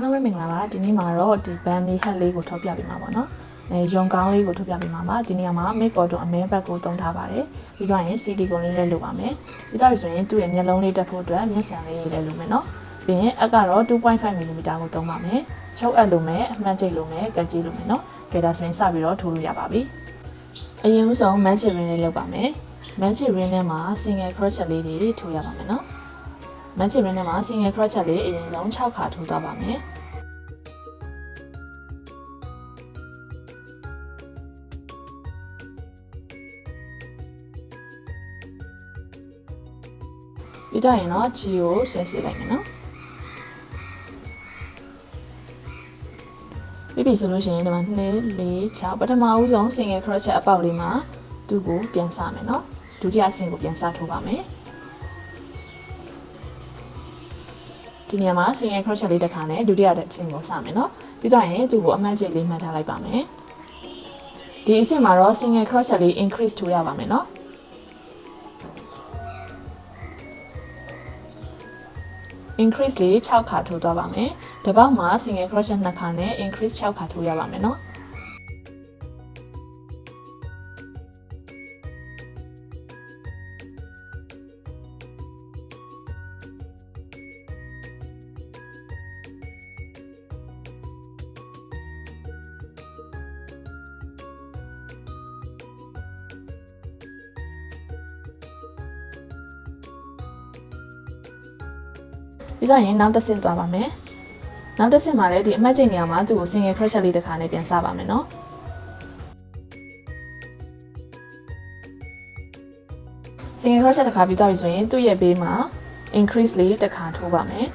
အားလုံးပဲမင်္ဂလာပါဒီနေ့မှာတော့ဒီ bandy hat လေးကိုထုတ်ပြပေးမှာပေါ့နော်ရုံကောင်းလေးကိုထုတ်ပြပေးမှာပါဒီနေရာမှာ make cotton အမဲဘက်ကိုသုံးထားပါတယ်ပြီးတော့ရင် CD ကိုလေးလည်းလုပ်ပါမယ်ပြီးတော့ဆိုရင်သူ့ရဲ့မျက်လုံးလေးတက်ဖို့အတွက်မျက်စံလေးလည်းလုပ်မယ်နော်ပြီးရင်အကတော့ 2.5 mm ကိုသုံးပါမယ်ချုပ်အပ်လို့မယ်အမှန်ကျိတ်လို့မယ်ကတ်ကြီးလို့မယ်နော်ကဲဒါဆိုရင်စပြီးတော့ထိုးလို့ရပါပြီအရင်ဦးဆုံး match ring လေးလုပ်ပါမယ် match ring ထဲမှာ single crochet လေးတွေထိုးရပါမယ်နော်match ring ထဲမှာ single crochet လေးအရင်ဆုံး6ခါထိုးသွားပါမယ်ပြီးတော့ရင်တော့ချီကိုဆွဲစစ်လိုက်မယ်နော်ပြီးပြီဆိုလို့ရှိရင်ဒီမှာ2 4 6ပထမဦးဆုံး single crochet အပေါက်လေးမှာသူ့ကိုပြန်စမယ်နော်ဒုတိယအဆင့်ကိုပြန်စထိုးပါမယ်ဒီနေရာမှာ single crochet လေးတစ်ခါနဲ့ဒုတိယအဆင့်ကိုစမယ်နော်ပြီးတော့ရင်သူ့ကိုအမှတ်ကျလေးမှတ်ထားလိုက်ပါမယ်ဒီအဆင့်မှာတော့ single crochet လေး increase ထိုးရပါမယ်နော်increase လေး6ခါထိုးသွားပါမယ်။တစ်ပေါက်မှာ single crochet 2ခါနဲ့ increase 6ခါထိုးရပါမယ်နော်။ပြီးတော့ရင်နောက်တစ်ဆင့်သွားပါမယ်နောက်တစ်ဆင့်မှာလည်းဒီအမှတ်ချိန်နေရာမှာသူ့ကို single crochet လေးတစ်ခါနဲ့ပြန်စပါမယ်နော် single crochet တစ်ခါပြီးတော့ပြီဆိုရင်သူ့ရဲ့ဘေးမှာ increase လေးတစ်ခါထိုးပါမယ်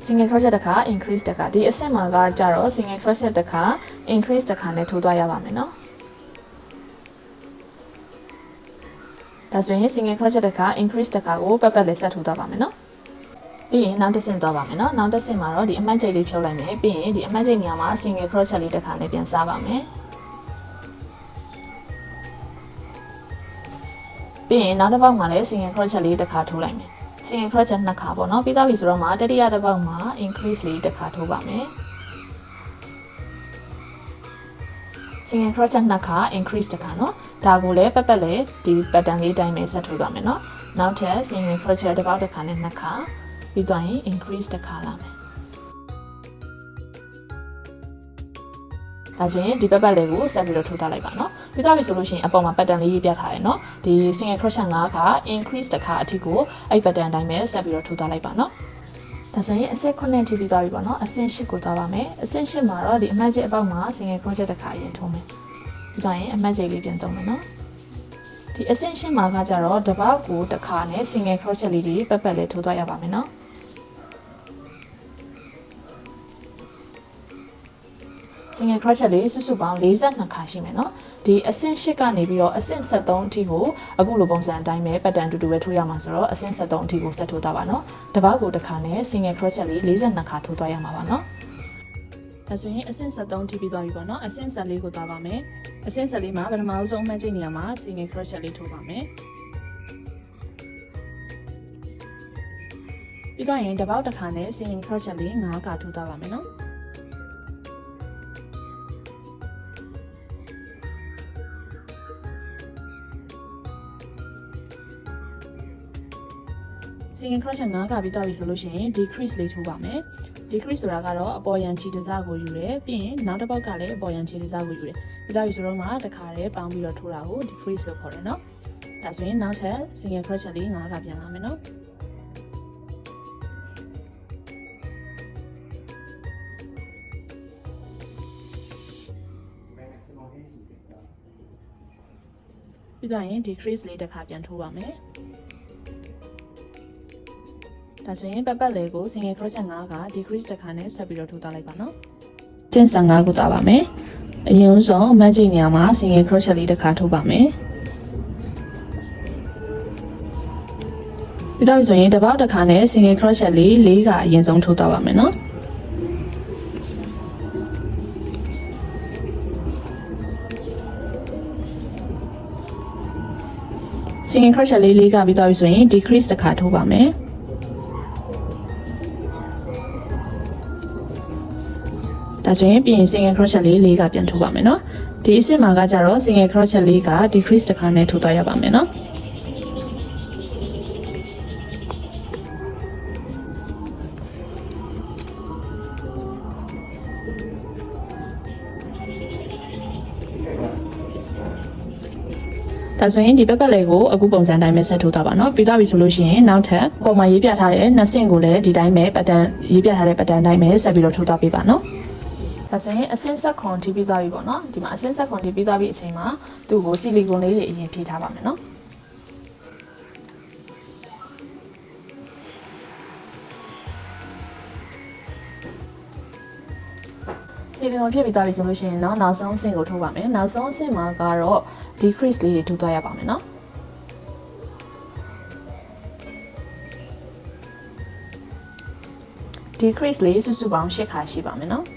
single crochet တစ်ခါ increase တစ်ခါဒီအဆင့်မှာကကြတော့ single crochet တစ်ခါ increase တစ်ခါနဲ့ထိုးသွားရပါမယ်နော်ဒါဆိုရင် single crochet တစ်ခါ increase တစ်ခါကိုပတ်ပတ်လေးဆက်ထိုးသွားပါမယ်နော်ပြီးရင်နောက်တစ်ဆင့်သွားပါမယ်နော်နောက်တစ်ဆင့်မှာတော့ဒီအမှတ်ကျိတ်လေးဖြုတ်လိုက်မယ်ပြီးရင်ဒီအမှတ်ကျိတ်နေရာမှာ single crochet လေးတစ်ခါနဲ့ပြန်စားပါမယ်ပြီးရင်နောက်တစ်ပေါက်မှာလည်း single crochet လေးတစ်ခါထိုးလိုက်မယ် single crochet 2ခါပေါ့နော်ပြီးတော့ပြီဆိုတော့မှတတိယတစ်ပေါက်မှာ increase လေးတစ်ခါထိုးပါမယ်single crochet 2ခါ increase တစ်ခါနော်ဒါကိုလည်းပတ်ပတ်လည်းဒီ pattern လေးတိုင်းပဲဆက်ထိုးသွားမယ်နော်နောက်ထပ် single crochet တစ်ပေါက်တစ်ခါနဲ့2ခါပြီးတော့ရင် increase တစ်ခါလာမယ်ဒါဆိုရင်ဒီပတ်ပတ်လေးကိုဆက်ပြီးတော့ထိုးထားလိုက်ပါနော်ပြီးတော့ပြီဆိုလို့ရှိရင်အပေါ်မှာ pattern လေးရေးပြထားတယ်နော်ဒီ single crochet 5ခါ increase တစ်ခါအထိကိုအဲ့ pattern တိုင်းပဲဆက်ပြီးတော့ထိုးထားလိုက်ပါနော်ဒါဆိုရင်အဆင့်9ထိပြီးသွားပြီပေါ့နော်အဆင့်10ကိုသွားပါမယ်အဆင့်10မှာတော့ဒီအမှတ်ကျအပေါက်မှာ single crochet တစ်ခါအရင်ထိုးမယ်ပြီးတော့ရင်အမှတ်ကျလေးပြန်သုံးမယ်နော်ဒီအဆင့်10မှာကကြတော့တစ်ပေါက်ကိုတစ်ခါနဲ့ single crochet လေးတွေပတ်ပတ်လေးထိုးသွားရပါမယ်နော်single crochet လေးစုစုပေါင်း42ခါရှိမယ်နော်ဒီအဆင့်10ကနေပြီးတော့အဆင့်73အထိကိုအခုလိုပုံစံအတိုင်းပဲ pattern တူတူပဲထိုးရမှာဆိုတော့အဆင့်73အထိကိုဆက်ထိုးသွားပါနော်တစ်ပေါက်ကိုတစ်ခါနဲ့ single crochet လေး42ခါထိုးသွားရမှာပါနော်ဒါဆိုရင်အဆင့်73ထိပြီးသွားပြီပေါ့နော်အဆင့်14ကိုသွားပါမယ်အဆင့်14မှာပထမအဆုံးအမှတ်ချိန်နေရာမှာ single crochet လေးထိုးပါမယ်ပြီးတော့ရင်တစ်ပေါက်တစ်ခါနဲ့ single crochet လေး9ခါထိုးသွားပါမယ်နော်single crochet 9ခါပြီးတော့ပြီဆိုလို့ရှိရင် decrease လေးထိုးပါမယ် decrease ဆိုတာကတော့အပေါ်ရန်ချီတစားကိုယူတယ်ပြီးရင်နောက်တစ်ပေါက်ကလည်းအပေါ်ရန်ချီတစားကိုယူတယ်ပြီးတော့ပြီဆိုတော့မှတစ်ခါတည်းပေါင်းပြီးတော့ထိုးတာကို decrease လို့ခေါ်တယ်နော်ဒါဆိုရင်နောက်ထပ် single crochet လေး9ခါပြန်လာမယ်နော်ပြီးတော့ရင် decrease လေးတစ်ခါပြန်ထိုးပါမယ်ဒါဆိုရင်ပတ်ပတ်လေးကို single crochet 5ခါ decrease တစ်ခါနဲ့ဆက်ပြီးတော့ထိုးထားလိုက်ပါနော်ကျင်း15ကိုသွားပါမယ်အရင်ဆုံးအမှတ်ချိန်နေရာမှာ single crochet လေးတစ်ခါထိုးပါမယ်ပြီးတော့ဆိုရင်တစ်ပေါက်တစ်ခါနဲ့ single crochet လေး4ခါအရင်ဆုံးထိုးသွားပါမယ်နော် single crochet လေးကပြီးသွားပြီဆိုရင် decrease တစ်ခါထိုးပါမယ် ဒါဆိုရင်ပြီးရင် single crochet လေးကပြန်ထိုးပါမယ်နော်ဒီအဆင့်မှာကကြတော့ single crochet လေးက decrease တစ်ခါနဲ့ထိုးသွားရပါမယ်နော်ဒါဆိုရင်ဒီဘက်လေးကိုအခုပုံစံတိုင်းပဲဆက်ထိုးသွားပါနော်ပြီးသွားပြီဆိုလို့ရှိရင်နောက်ထပ်ပုံမှာရေးပြထားတဲ့နှစ်ဆင့်ကိုလည်းဒီတိုင်းပဲပတ်တန်ရေးပြထားတဲ့ပတ်တန်တိုင်းပဲဆက်ပြီးတော့ထိုးသွားပေးပါနော်ဒါဆိုရင်အဆင့်ဆက်ခွန်တီးပြီးသွားပြီပေါ့နော်ဒီမှာအဆင့်ဆက်ခွန်တီးပြီးသွားပြီအချိန်မှာသူ့ကိုဆီလီကွန်လေးတွေအရင်ဖြည့်ထားပါမယ်နော်ဆီလီကွန်ဖြည့်ပြီးသွားပြီဆိုလို့ရှိရင်နောက်ဆုံးအဆင့်ကိုထိုးပါမယ်နောက်ဆုံးအဆင့်မှာကတော့ decrease လေးတွေထိုးသွားရပါမယ်နော် decrease လေးစုစုပေါင်း8ခါရှိပါမယ်နော်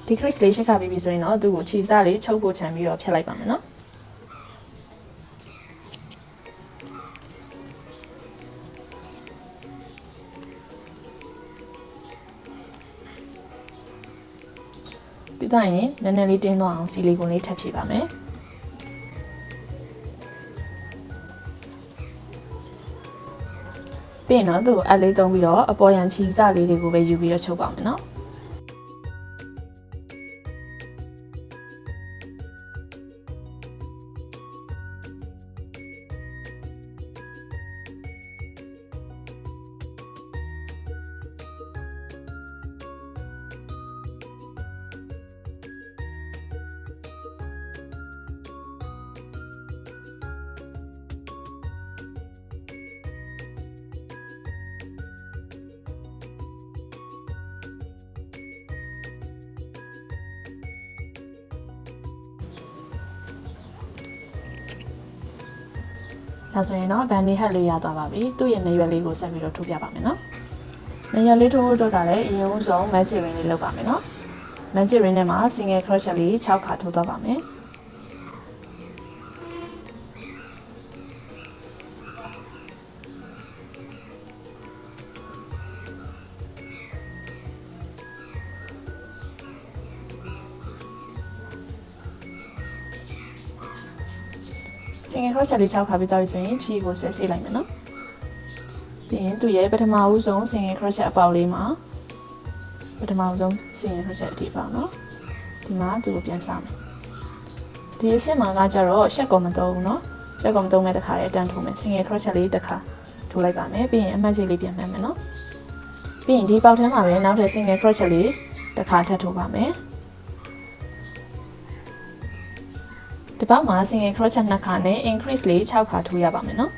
decrease လေးရှင်းခါပြီးပြီဆိုရင်တော့သူ့ကိုခြေစလေးချုပ်ဖို့ခြံပြီးတော့ဖြတ်လိုက်ပါမယ်နော်ပြီးတော့ရင်နည်းနည်းလေးတင်းသွားအောင်စီလီကွန်လေးထပ်ဖြည့်ပါမယ်ပြီးရင်တော့သူ့ကိုအပ်လေးသုံးပြီးတော့အပေါ်ရန်ခြေစလေးတွေကိုပဲယူပြီးတော့ချုပ်ပါမယ်နော်ဒါဆိုရင်တော့ဘန်ဒီဟက်လေးရသွားပါပြီသူ့ရဲ့နေရွယ်လေးကိုဆက်ပြီးတော့ထိုးပြပါမယ်နော်နေရွယ်လေးထိုးဖို့အတွက်ကလည်းအရင်ဆုံး magic ring လေးလုပ်ပါမယ်နော် magic ring ထဲမှာ single crochet လေး6ခါထိုးသွားပါမယ်single crochet လေး6ခါပြီးသွားပြီဆိုရင်ခြေကိုဆွဲဆေးလိုက်မယ်နော်ပြီးရင်သူ့ရဲ့ပထမဦးဆုံး single crochet အပေါက်လေးမှာပထမဦးဆုံး single crochet အထိပေါက်နော်ဒီမှာသူ့ကိုပြန်စမယ်ဒီအဆင့်မှာကကြတော့ရှက်ကောမသုံးဘူးနော်ရှက်ကောမသုံးမဲ့တစ်ခါလေးအတန်းထိုးမယ် single crochet လေးတစ်ခါထိုးလိုက်ပါမယ်ပြီးရင်အမှတ်ကြီးလေးပြန်မှတ်မယ်နော်ပြီးရင်ဒီပေါက်ထဲမှာပဲနောက်ထပ် single crochet လေးတစ်ခါထပ်ထိုးပါမယ်ဒီပေါက်မှာ single crochet 2ခါနဲ့ increase လေး6ခါထိုးရပါမယ်နော်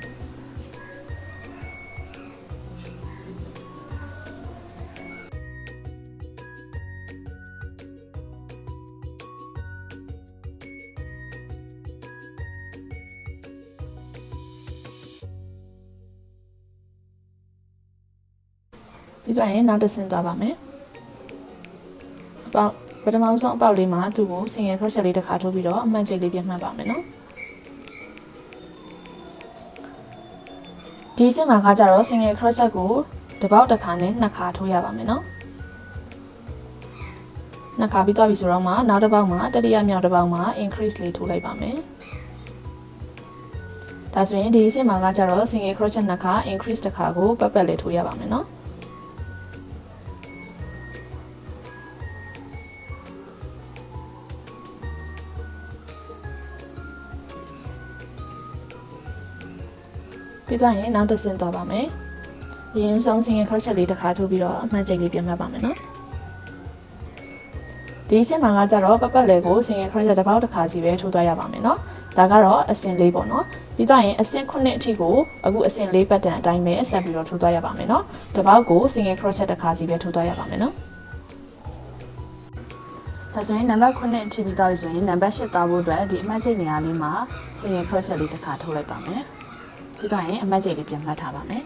ပြီးတော့ရင်နောက်တစ်ဆင့်သွားပါမယ်အပေါက်ပထမဆုံးအပေါက်လေးမှာသူ့ကို single crochet လေးတစ်ခါထိုးပြီးတော့အမှတ်ချိတ်လေးပြန်မှတ်ပါမယ်နော်ဒီအဆင့်မှာကကြတော့ single crochet ကိုတစ်ပေါက်တစ်ခါနဲ့2ခါထိုးရပါမယ်နော်2ခါပြီးသွားပြီဆိုတော့မှနောက်တစ်ပေါက်မှာတတိယမြောက်တစ်ပေါက်မှာ increase လေးထိုးလိုက်ပါမယ်ဒါဆိုရင်ဒီအဆင့်မှာကကြတော့ single crochet 2ခါ increase တစ်ခါကိုပတ်ပတ်လေးထိုးရပါမယ်နော်ပြီးတော့ရင်နောက်တစ်ဆင့်သွားပါမယ်။အရင်ဆုံး single crochet လေးတစ်ခါထိုးပြီးတော့အမှတ်ချိတ်လေးပြန်မှတ်ပါမယ်နော်။ဒီအဆင့်မှာကကြတော့ပတ်ပတ်လေးကို single crochet တစ်ပေါက်တစ်ခါစီပဲထိုးသွားရပါမယ်နော်။ ဒါကတော့အဆင့်၄ပေါ့နော်ပြီးတော့ရင်အဆင့်9အထိကိုအခုအဆင့်၄ပတ်တန်အတိုင်းပဲဆက်ပြီးတော့ထိုးသွားရပါမယ်နော်တစ်ပေါက်ကို single crochet တစ်ခါစီပဲထိုးသွားရပါမယ်နော်ဒါဆိုရင်နံပါတ်9အထိပြီးတော့ဆိုရင်နံပါတ်8သွားဖို့အတွက်ဒီအမှတ်ချိန်နေရာလေးမှာ single crochet လေးတစ်ခါထိုးလိုက်ပါမယ်ပြီးတော့ရင်အမှတ်ချိန်လေးပြန်မှတ်ထားပါမယ်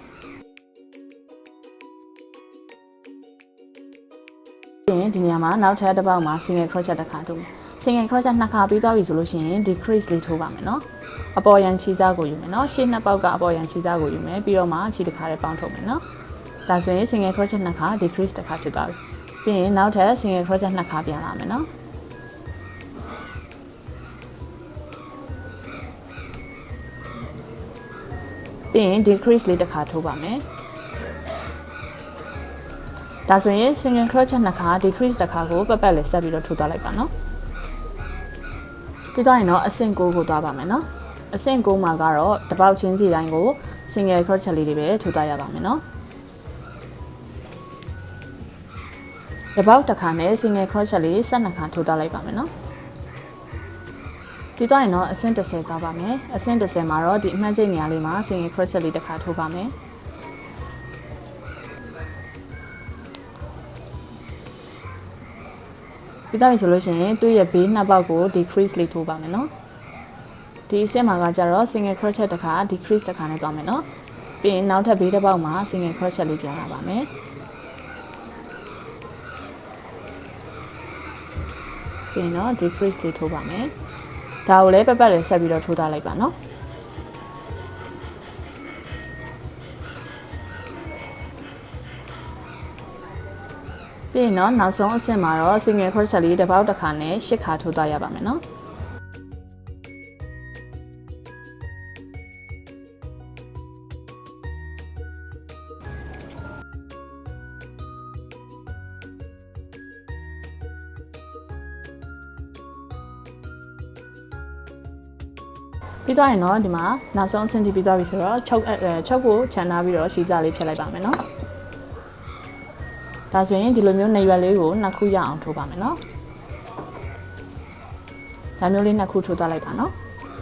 ဒီနေရာမှာနောက်ထပ်တစ်ပေါက်မှာ single crochet တစ်ခါထိုးမယ် single crochet နှစ်ခါပြီးသွားပြီဆိုလို့ရှိရင်ဒီ crease လေးထိုးပါမယ်နော်အပေါ်ရန်ချီစားကိုယူမယ်နော်ရှေ့နှစ်ပေါက်ကအပေါ်ရန်ချီစားကိုယူမယ်ပြီးတော့မှခြေတစ်ခါလေးပေါင်းထုတ်မယ်နော်ဒါဆိုရင် single crochet နှစ်ခါ decrease တစ်ခါဖြစ်သွားပြီပြီးရင်နောက်ထပ် single crochet နှစ်ခါပြန်လာမယ်နော်ပြီးရင် decrease လေးတစ်ခါထိုးပါမယ်ဒါဆိုရင် single crochet နှစ်ခါ decrease တစ်ခါကိုပတ်ပတ်လေးဆက်ပြီးတော့ထိုးသွားလိုက်ပါနော်ပြီးတော့ရင်တော့အဆင့်9ကိုသွားပါမယ်နော်အဆင့်9မှာကတော့တစ်ပေါက်ချင်းစီတိုင်းကို single crochet လေးတွေပဲထိုးသွားရပါမယ်နော်တစ်ပေါက်တစ်ခါနဲ့ single crochet လေး12ခါထိုးသွားလိုက်ပါမယ်နော်ပြီးတော့ရင်တော့အဆင့်10သွားပါမယ်အဆင့်10မှာတော့ဒီအမှတ်ချိန်နေရာလေးမှာ single crochet လေးတစ်ခါထိုးပါမယ်ပြီးတော့ဆိုလို့ရှိရင်သူ့ရဲ့ဘေးနှစ်ပေါက်ကို decrease လေးထိုးပါမယ်နော်ဒီအဆင့်မှာကကြတော့ single crochet တစ်ခါ decrease တစ်ခါနဲ့သွားမယ်နော်ပြီးရင်နောက်ထပ်ဘေးတစ်ပေါက်မှာ single crochet လေးပြန်လာပါမယ်ပြီးရင်တော့ decrease လေးထိုးပါမယ်ဒါကိုလည်းပတ်ပတ်လေးဆက်ပြီးတော့ထိုးထားလိုက်ပါနော်ပြီးရင်တော့နောက်ဆုံးအဆင့်မှာတော့ single crochet လေးတစ်ပေါက်တစ်ခါနဲ့10ခါထိုးသွားရပါမယ်နော်ပြီးတော့ရင်တော့ဒီမှာနောက်ဆုံးအဆင့်ထိပြီးသွားပြီဆိုတော့ချုပ်ကိုခြံထားပြီးတော့ခြေစားလေးဖြတ်လိုက်ပါမယ်နော်ဒါဆိုရင်ဒီလိုမျိုးနေရွက်လေးကိုနှစ်ခုရအောင်ထိုးပါမယ်နော်ဒါမျိုးလေးနှစ်ခုထိုးသွားလိုက်ပါနော်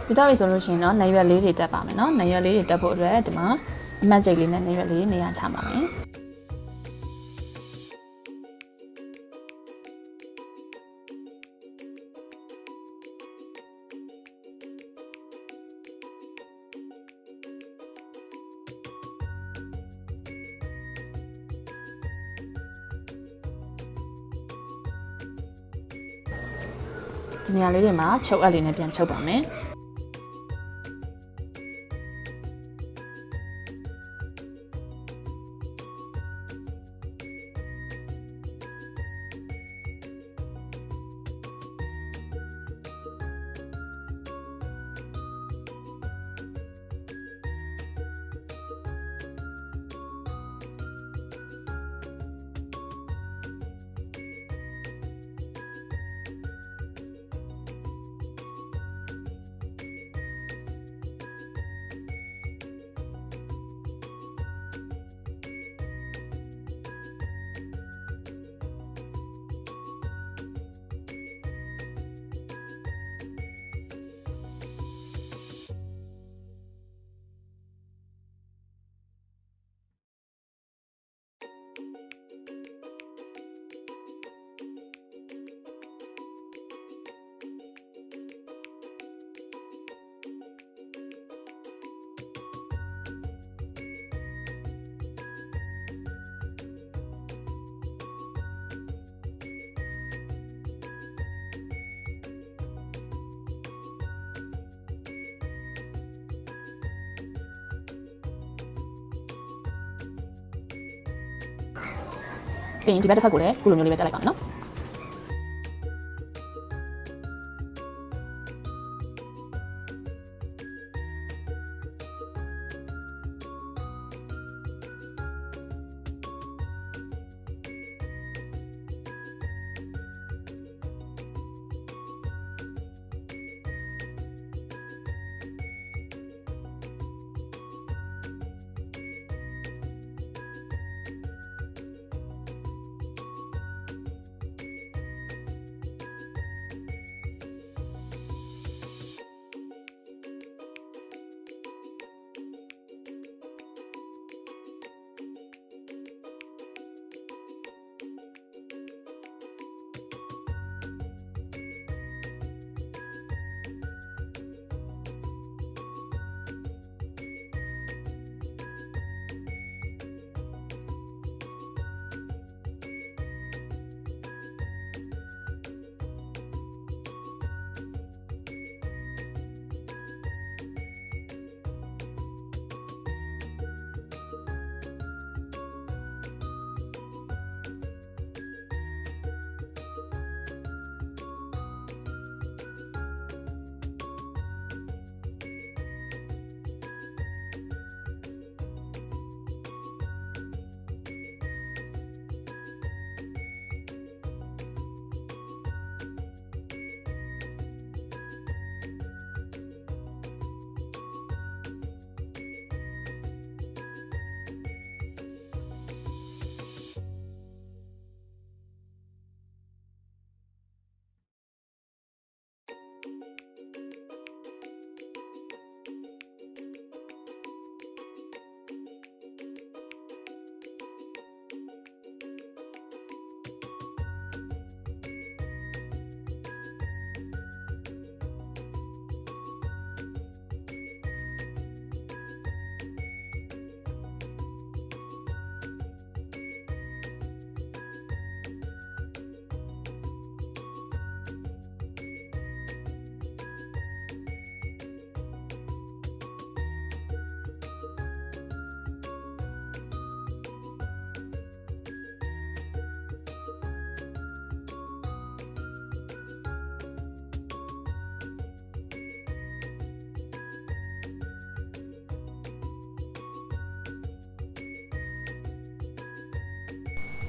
ပြီးတော့ပြီဆိုလို့ရှိရင်တော့နေရွက်လေးတွေတက်ပါမယ်နော်နေရွက်လေးတွေတက်ဖို့အတွက်ဒီမှာအမှတ်ချိန်လေးနဲ့နေရွက်လေးနေရာချပါမယ်ဒီနေရာလေးတွေမှာချုပ်အပ်လေးနဲ့ပြန်ချုပ်ပါမယ်ပြီးရင်ဒီဘက်တစ်ဖက်ကိုလည်းခုလိုမျိုးလေးပဲတက်လိုက်ပါမယ်နော်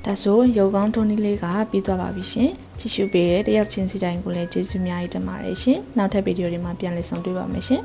ဒါဆိုရုပ်ကောင်းထုံးနည်းလေးကပြီးသွားပါပြီရှင်ကြည့်ရှုပေးတဲ့တယောက်ချင်းစီတိုင်းကိုလည်းကျေးဇူးအများကြီးတင်ပါတယ်ရှင်နောက်ထပ်ဗီဒီယိုတွေမှာပြန်လည်ဆုံတွေ့ပါမယ်ရှင်